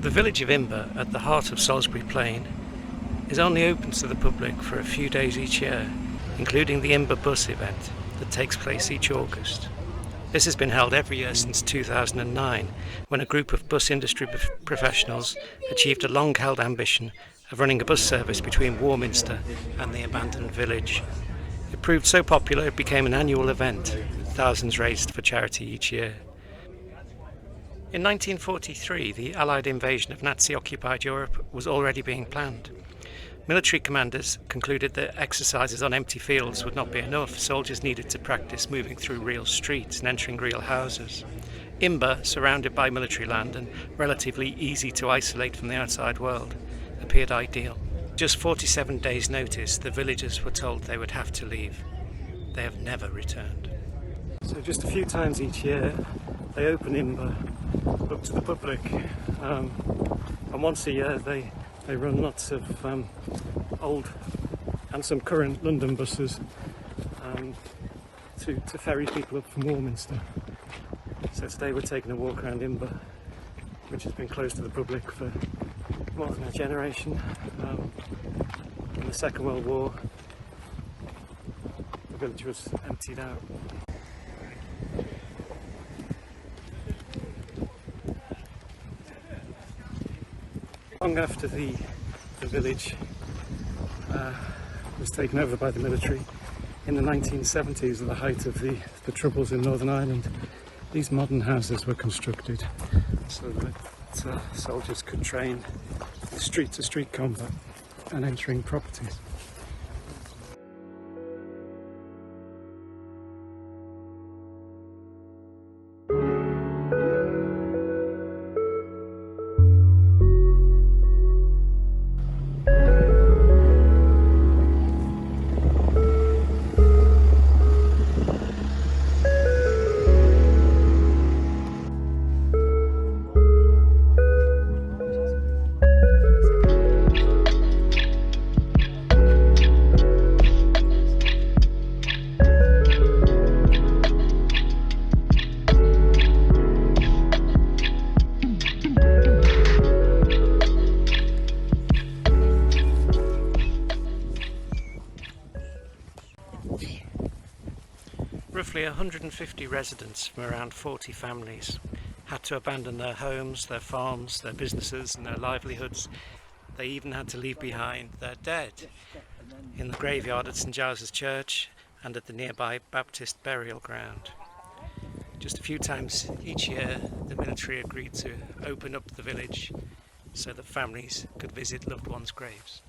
The village of Imber, at the heart of Salisbury Plain, is only open to the public for a few days each year, including the Imberbus event that takes place each August. This has been held every year since 2009, when a group of bus industry professionals achieved a long-held ambition of running a bus service between Warminster and the abandoned village. It proved so popular it became an annual event, with thousands raised for charity each year. In 1943, the Allied invasion of Nazi-occupied Europe was already being planned. Military commanders concluded that exercises on empty fields would not be enough. Soldiers needed to practice moving through real streets and entering real houses. Imber, surrounded by military land and relatively easy to isolate from the outside world, appeared ideal. Just 47 days' notice, the villagers were told they would have to leave. They have never returned. So just a few times each year, they open Imber up to the public, and once a year they run lots of old and some current London buses to ferry people up from Warminster. So today we're taking a walk around Imber, which has been closed to the public for more than a generation. In the Second World War, the village was emptied out. Long after the village was taken over by the military in the 1970s, at the height of the Troubles in Northern Ireland, these modern houses were constructed so that soldiers could train in street-to-street combat and entering properties. Roughly 150 residents from around 40 families had to abandon their homes, their farms, their businesses and their livelihoods. They even had to leave behind their dead in the graveyard at St Giles' Church and at the nearby Baptist burial ground. Just a few times each year the military agreed to open up the village so that families could visit loved ones' graves.